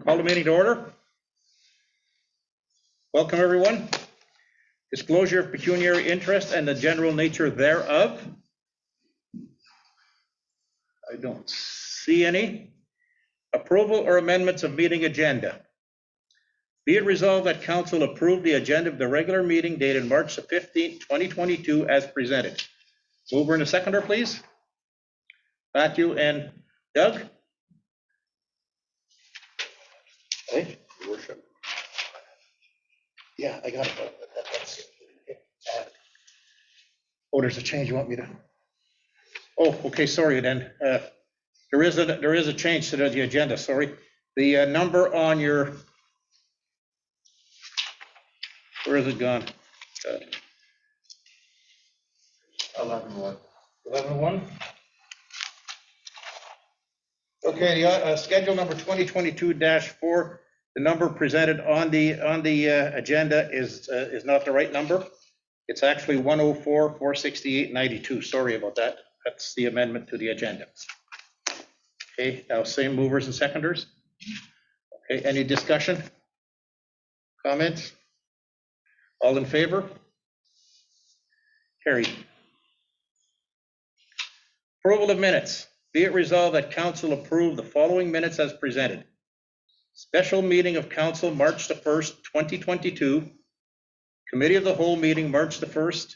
Call the meeting to order. Welcome, everyone. Disclosure of pecuniary interest and the general nature thereof. I don't see any. Approval or amendments of meeting agenda. Be it resolved that council approve the agenda of the regular meeting dated March the 15th, 2022 as presented. Mover and a seconder, please. Matthew and Doug. Hey, Your Worship. Yeah, I got it. Oh, there's a change you want me to? Oh, okay, sorry then. There is a change to the agenda, sorry. The number on your, where is it gone? 11-1. 11-1. Okay, the schedule number 2022-4, the number presented on the agenda is not the right number. It's actually 104-468-92. Sorry about that. That's the amendment to the agenda. Okay, now same movers and seconders. Okay, any discussion? Comments? All in favor? Carried. Approval of minutes. Be it resolved that council approve the following minutes as presented. Special meeting of council, March the 1st, 2022. Committee of the whole meeting, March the 1st,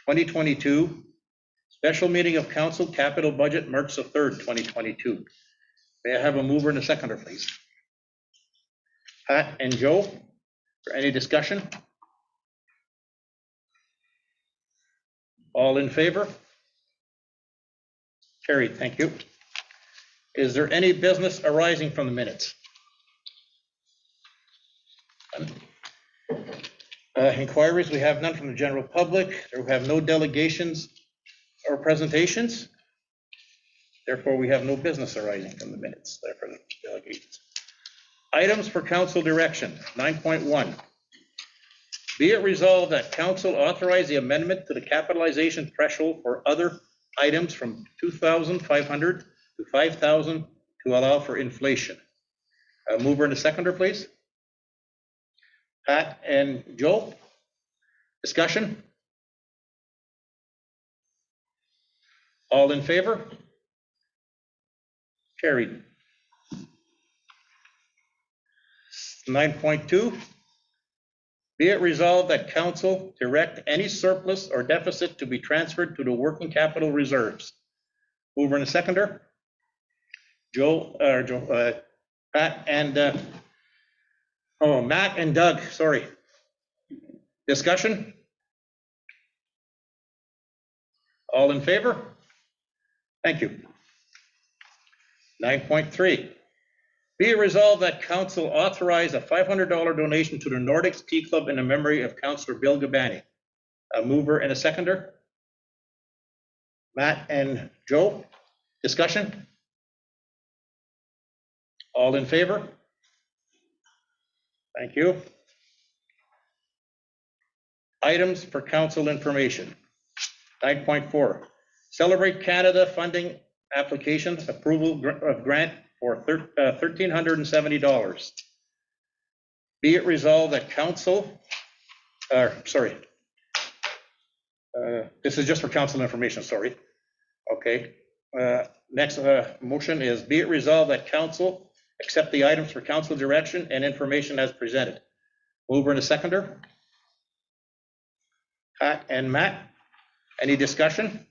2022. Special meeting of council, capital budget, March the 3rd, 2022. May I have a mover and a seconder, please? Pat and Joe, for any discussion? All in favor? Carried, thank you. Is there any business arising from the minutes? Inquiries, we have none from the general public. We have no delegations or presentations. Therefore, we have no business arising from the minutes. Therefore, the delegations. Items for council direction, 9.1. Be it resolved that council authorize the amendment to the capitalization threshold for other items from 2,500 to 5,000 to allow for inflation. Mover and a seconder, please. Pat and Joe, discussion? All in favor? Carried. 9.2. Be it resolved that council direct any surplus or deficit to be transferred to the working capital reserves. Mover and a seconder. Pat and Matt and Doug, sorry. Discussion? All in favor? Thank you. 9.3. Be it resolved that council authorize a $500 donation to the Nordics Tea Club in the memory of Councillor Bill Gabani. A mover and a seconder. Matt and Joe, discussion? All in favor? Thank you. Items for council information. 9.4. Celebrate Canada funding application approval of grant for $1,370. Be it resolved that council, this is just for council information, sorry. Okay. Next motion is be it resolved that council accept the items for council direction and information as presented. Mover and a seconder. Pat and Matt, any discussion?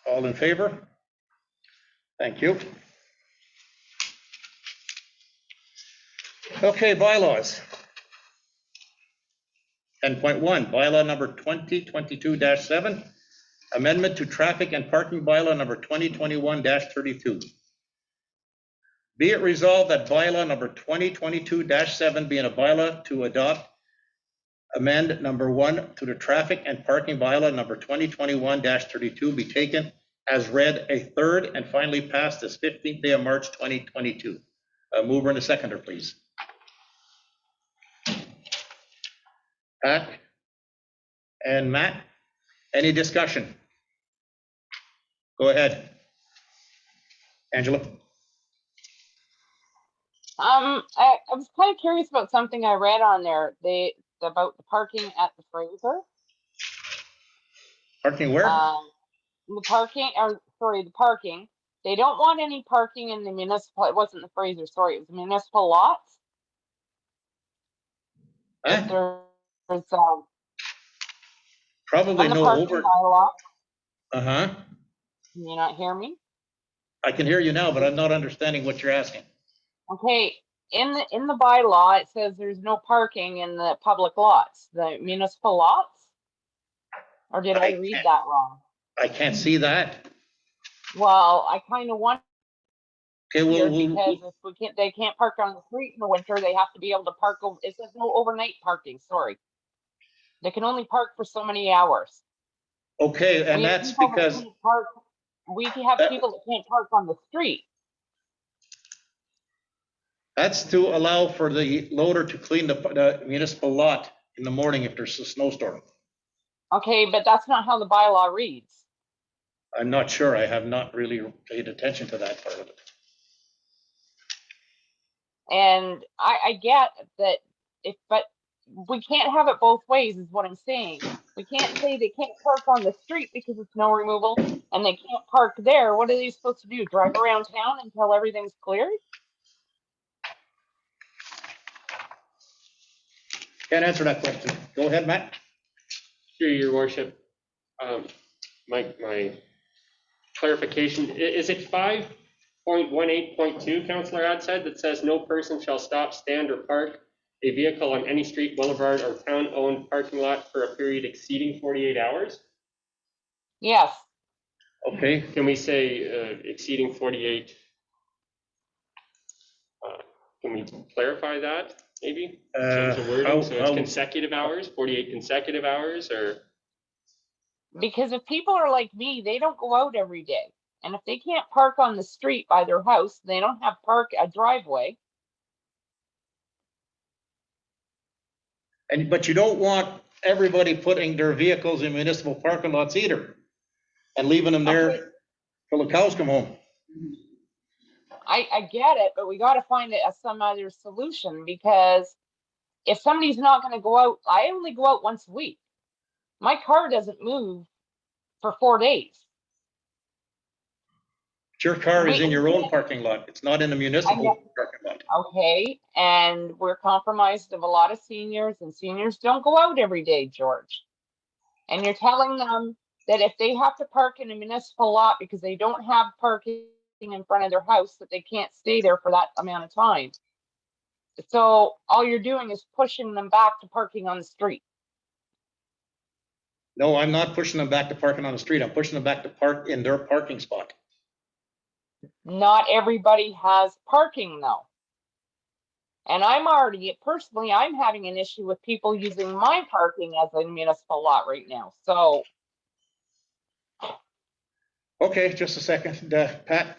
All in favor? Thank you. Okay, bylaws. 10.1, bylaw number 2022-7, amendment to traffic and parking bylaw number 2021-32. Be it resolved that bylaw number 2022-7 being a bylaw to adopt amend number 1 to the traffic and parking bylaw number 2021-32 be taken as read a third and finally passed this 15th day of March 2022. Mover and a seconder, please. Pat and Matt, any discussion? Go ahead. Angela. I was kind of curious about something I read on there. About the parking at the Fraser. Parking where? The parking, or sorry, the parking. They don't want any parking in the municipal. It wasn't the Fraser. Sorry, it was the municipal lots. If Huh? there's Probably on the no parking over. bylaw. Uh-huh. Can you not hear me? I can hear you now, but I'm not understanding what you're asking. Okay, in the bylaw, it says there's no parking in the public lots, the municipal lots? Or did I read that wrong? I can't see that. Well, I kind of wonder Okay, because if they can't park on the street in the winter, they have to be able to park. It says no overnight parking, sorry. They can only park for so many hours. okay, and We have that's people that because can't park. We have people that can't park on the street. that's to allow for the loader to clean the municipal lot in the morning if there's a snowstorm. Okay, but that's not how the bylaw reads. I'm not sure. I have not really paid attention to that part of it. And I get that but we can't have it both ways is what I'm saying. We can't say they can't park on the street because it's snow removal and they can't park there. What are they supposed to do? Drive around town until everything's cleared? Can't answer that question. Go ahead, Matt. Through your worship, my clarification, is it 5.18.2, Councillor Ad said, that says no person shall stop, stand, or park a vehicle on any street, boulevard, or town-owned parking lot for a period exceeding 48 hours? Yes. Okay. Can we say exceeding 48? Can we clarify that, maybe? Change the wording so it's consecutive hours, 48 consecutive hours, or? Because if people are like me, they don't go out every day. And if they can't park on the street by their house, they don't have a driveway. But you don't want everybody putting their vehicles in municipal parking lots either and leaving them there till the cows come home. I get it, but we got to find some other solution, because if somebody's not going to go out, I only go out once a week. My car doesn't move for 4 days. Your car is in your own parking lot. It's not in the municipal parking lot. Okay, and we're compromised of a lot of seniors, and seniors don't go out every day, George. And you're telling them that if they have to park in a municipal lot because they don't have parking in front of their house, that they can't stay there for that amount of time. So all you're doing is pushing them back to parking on the street. No, I'm not pushing them back to parking on the street. I'm pushing them back to park in their parking spot. Not everybody has parking though. And I'm having an issue with people using my parking as a municipal lot right now. So. Okay, just a second, Pat.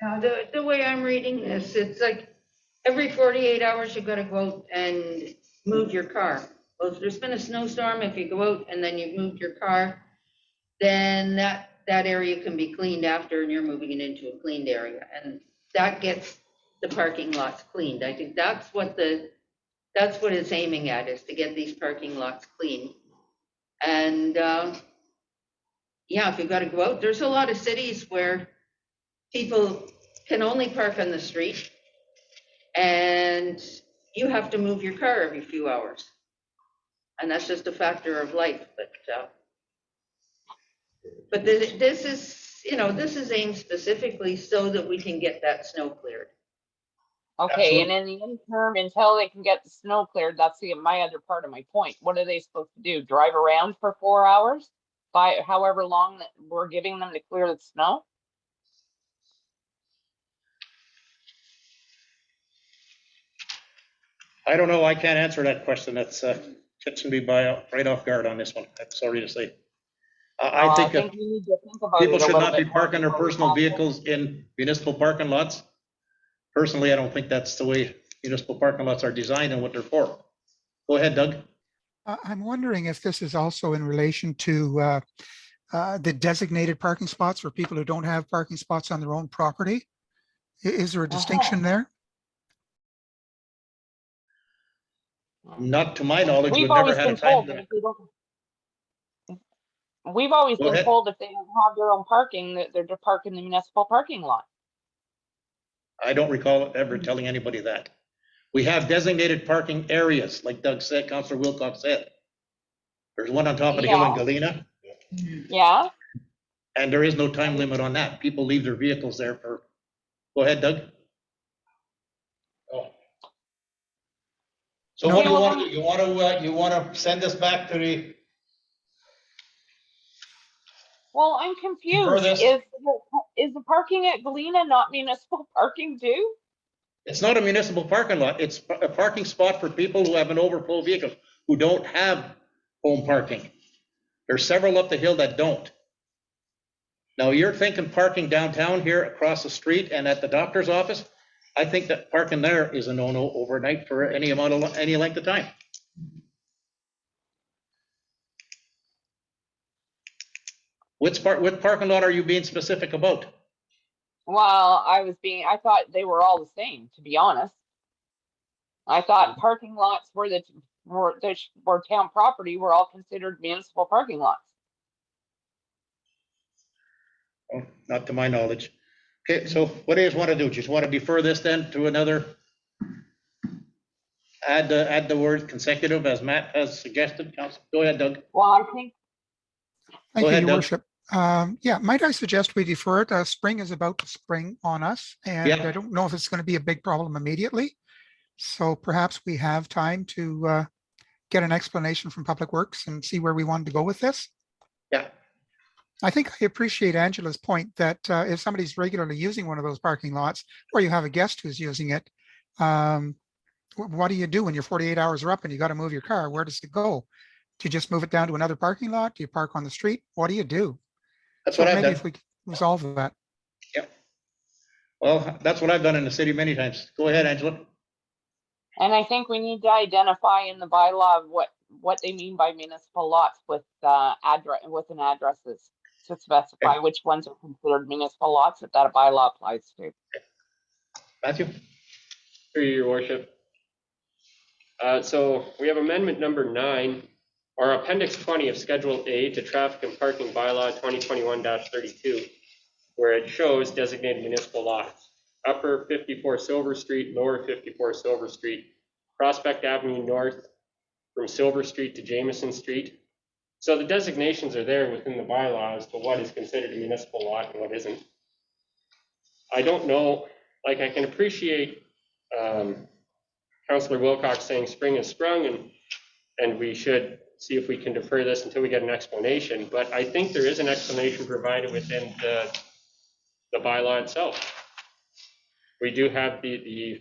Now, the way I'm reading this, it's like every 48 hours you got to go out and move your car. Well, if there's been a snowstorm, if you go out and then you've moved your car, then that area can be cleaned after, and you're moving it into a cleaned area, and that gets the parking lots cleaned. I think that's what it's aiming at, is to get these parking lots clean. And yeah, if you've got to go out, there's a lot of cities where people can only park on the street, and you have to move your car every few hours. And that's just a factor of life. But this is aimed specifically so that we can get that snow cleared. Okay, and in the interim, until they can get the snow cleared, that's my other part of my point. What are they supposed to do? Drive around for 4 hours? By however long that we're giving them to clear the snow? I don't know. I can't answer that question. That's catching me right off guard on this one. I'm sorry to say. I think we need to think about people it a should little not be bit more parking their before we personal pass it. vehicles in municipal parking lots. Personally, I don't think that's the way municipal parking lots are designed and what they're for. Go ahead, Doug. I'm wondering if this is also in relation to the designated parking spots for people who don't have parking spots on their own property. Is there a distinction there? Not to my knowledge, We've we've never always had a been time told that limit. if they don't, we've always Go been ahead. told if they don't have their own parking, that they're to park in the municipal parking lot. I don't recall ever telling anybody that. We have designated parking areas, like Doug said, Councillor Wilcox said. There's one on top of the hill in Yeah. Galena, Yeah, and there is no time limit on that. People leave their vehicles there for, go ahead, Doug. Oh. So what do you want to do? You want to send this back to the, well, I'm confused. this? Is the parking at Galena not municipal parking too? it's not a municipal parking lot. It's a parking spot for people who have an overflow vehicle, who don't have home parking. There's several up the hill that don't. Now, you're thinking parking downtown here across the street and at the doctor's office. I think that parking there is a no-no overnight for any length of time. What parking lot are you being specific about? Well, I thought they were all the same, to be honest. I thought parking lots were town property were all considered municipal parking lots. Oh, not to my knowledge. Okay, so what do you want to do? Just want to defer this then to another? Add the word consecutive as Matt has suggested. Council, go ahead, Doug. Well, I think, Thank Go you, ahead, Your Doug. Worship. Yeah, might I suggest we defer it? Spring is about to spring on us, and Yeah. I don't know if it's going to be a big problem immediately. So perhaps we have time to get an explanation from Public Works and see where we wanted to go with this. Yeah. I think I appreciate Angela's point that if somebody's regularly using one of those parking lots, or you have a guest who's using it, what do you do when your 48 hours are up and you got to move your car? Where does it go? Do you just move it down to another parking lot? Do you park on the street? What do you do? That's So what I've maybe done. if we could resolve that. Well, that's what I've done in the city many times. Go ahead, Angela. and I think we need to identify in the bylaw what they mean by municipal lots with an addresses to specify which ones are considered municipal lots that bylaw applies to. Matthew? Through your worship. So we have amendment number 9, or appendix 20 of Schedule A to Traffic and Parking Bylaw 2021-32, where it shows designated municipal lots. Upper 54 Silver Street, lower 54 Silver Street, Prospect Avenue North from Silver Street to Jameson Street. So the designations are there within the bylaw as to what is considered a municipal lot and what isn't. I don't know, like I can appreciate Councillor Wilcox saying spring is sprung and we should see if we can defer this until we get an explanation, but I think there is an explanation provided within the bylaw itself. We do have the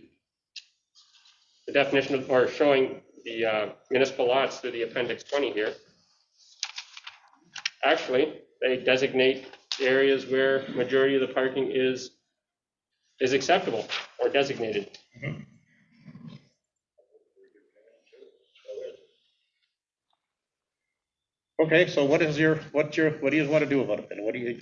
definition of, or showing the municipal lots through the appendix 20 here. Actually, they designate areas where majority of the parking is acceptable or designated. Mm-hmm. Okay, so what do you want to do about it then? What do you?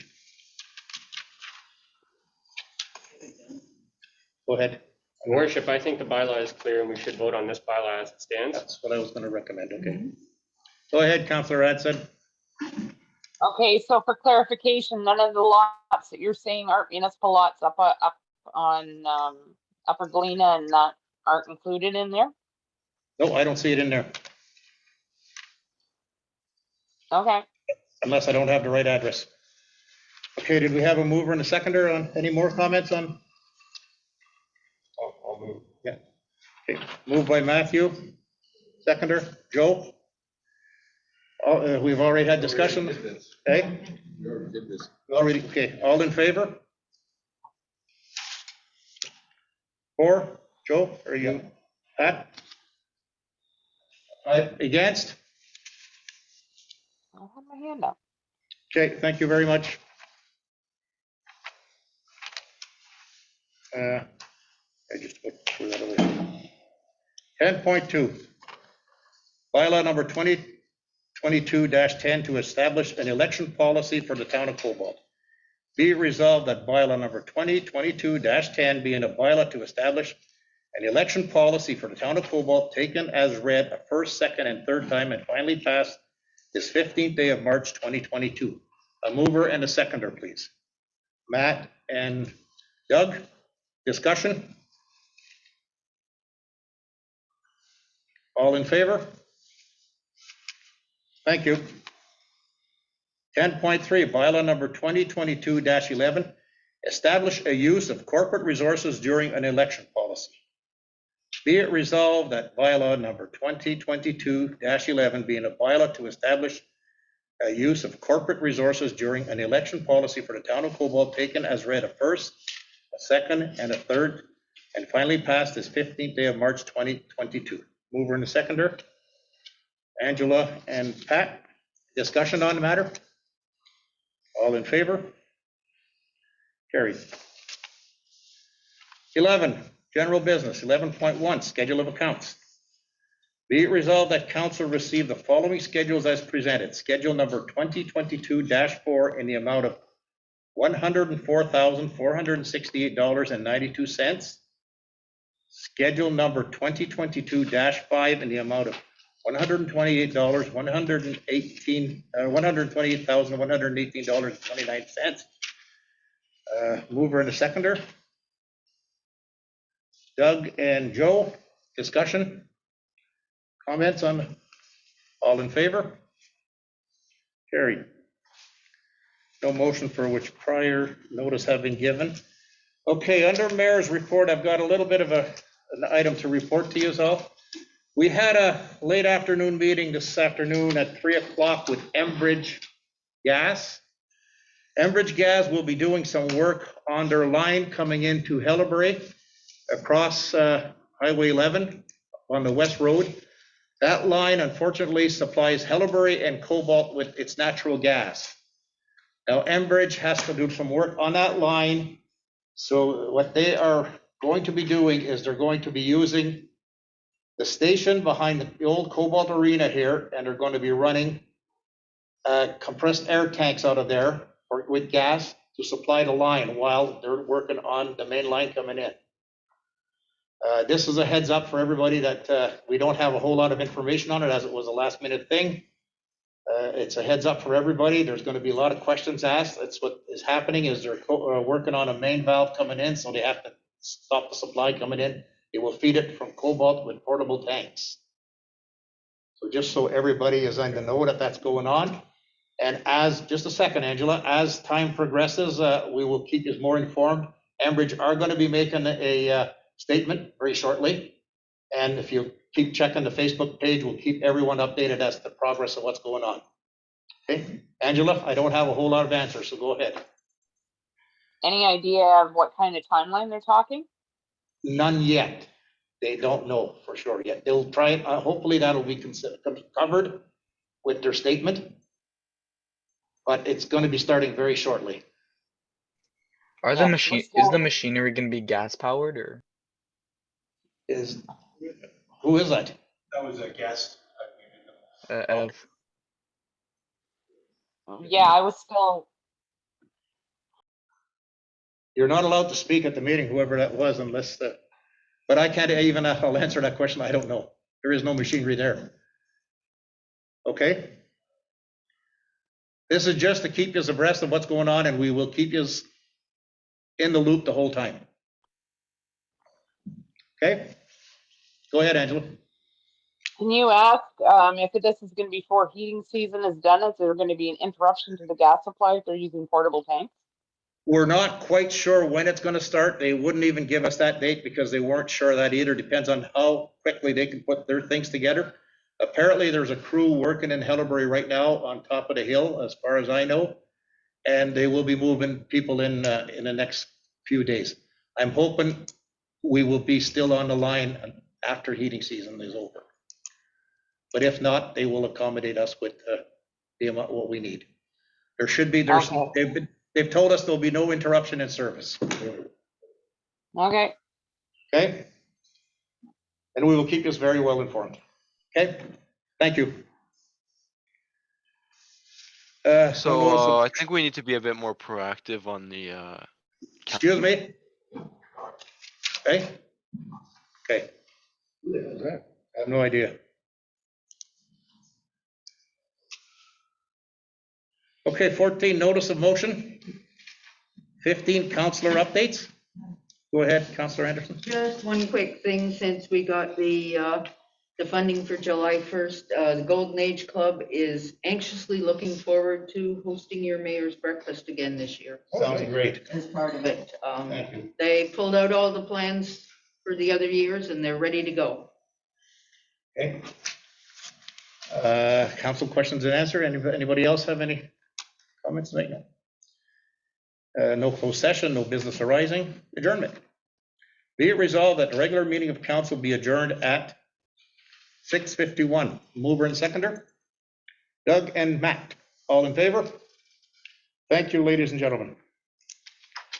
Go ahead. Your Worship, I think the bylaw is clear and we should vote on this bylaw as it stands. That's what I was going to recommend. Okay. Go ahead, Councillor Radson. Okay, so for clarification, none of the lots that you're saying aren't municipal lots up on Upper Galena and that aren't included in there? No, I don't see it in there, Okay. unless I don't have the right address. Okay, did we have a mover and a seconder on any more comments on? I'll move. Yeah. Okay, moved by Matthew, seconder, Joe. We've already had discussion. Okay, already, okay, all in favor? 4, Joe, are you, Pat? Against? I don't have my hand up. Okay, thank you very much. I just put through that away. 10.2, bylaw number 2022-10 to establish an election policy for the town of Cobalt. Be resolved that bylaw number 2022-10 being a bylaw to establish an election policy for the town of Cobalt taken as read a first, second, and third time and finally passed this 15th day of March 2022. A mover and a seconder, please. Matt and Doug, discussion? All in favor? Thank you. 10.3, bylaw number 2022-11, establish a use of corporate resources during an election policy. Be it resolved that bylaw number 2022-11 being a bylaw to establish a use of corporate resources during an election policy for the town of Cobalt taken as read a first, a second, and a third, and finally passed this 15th day of March 2022. Mover and a seconder, Angela and Pat. Discussion on the matter? All in favor? Carried. 11, general business. 11.1, schedule of accounts. Be it resolved that council receive the following schedules as presented. Schedule number 2022-4 in the amount of $104,468.92. Schedule number 2022-5 in the amount of $128,118.29. Mover and a seconder. Doug and Joe, discussion? Comments on? All in favor? Carried. No motion for which prior notice have been given. Okay, under mayor's report, I've got a little bit of an item to report to you all. We had a late afternoon meeting this afternoon at 3 o'clock with Enbridge Gas. Enbridge Gas will be doing some work on their line coming into Hellebury across Highway 11 on the West Road. That line unfortunately supplies Hellebury and Cobalt with its natural gas. Now Enbridge has to do some work on that line. So what they are going to be doing is they're going to be using the station behind the old Cobalt Arena here, and they're going to be running compressed air tanks out of there with gas to supply the line while they're working on the main line coming in. This is a heads up for everybody that we don't have a whole lot of information on it as it was a last minute thing. It's a heads up for everybody. There's going to be a lot of questions asked. That's what is happening is they're working on a main valve coming in, so they have to stop the supply coming in. It will feed it from Cobalt with portable tanks. So just so everybody is on the know that that's going on. And as, just a second, Angela, as time progresses, we will keep you more informed. Enbridge are going to be making a statement very shortly. And if you keep checking the Facebook page, we'll keep everyone updated as to the progress of what's going on. Okay, Angela, I don't have a whole lot of answers, so go ahead. Any idea of what kind of timeline they're talking? None yet. They don't know for sure yet. They'll try it. Hopefully that'll be covered with their statement, but it's going to be starting very shortly. Are Yeah, the is the machinery going to be gas powered or? Who is that? That was a guest. Yeah, I was still, You're not allowed to speak at the meeting, whoever that was, unless but I can't even, I'll answer that question. I don't know. There is no machinery there. Okay. This is just to keep you abreast of what's going on, and we will keep you in the loop the whole time. Okay. Go ahead, Angela. can you ask if this is going to be before heating season is done, is there going to be an interruption to the gas supply if they're using portable tanks? We're not quite sure when it's going to start. They wouldn't even give us that date because they weren't sure of that either. Depends on how quickly they can put their things together. Apparently, there's a crew working in Hellebury right now on top of the hill, as far as I know, and they will be moving people in the next few days. I'm hoping we will be still on the line after heating season is over. But if not, they will accommodate us with the amount what we need. There should be. Okay. They've told us there'll be no interruption in service. Okay. Okay? And we will keep us very well informed. Okay? Thank you. So I think we need to be a bit more proactive on the. Excuse me? Okay? Okay. I have no idea. Okay, 14, notice of motion. 15, counselor updates. Go ahead, Counselor Anderson. Just one quick thing, since we got the funding for July 1st, the Golden Age Club is anxiously looking forward to hosting your mayor's breakfast again this year. Sounds great. As part of it. Thank you. They pulled out all the plans for the other years and they're ready to go. Okay. Council questions and answer. Anybody else have any comments tonight? No. No closed session, no business arising. Adjournment. Be it resolved that the regular meeting of council be adjourned at 6:51. Mover and seconder. Doug and Matt. All in favor? Thank you, ladies and gentlemen.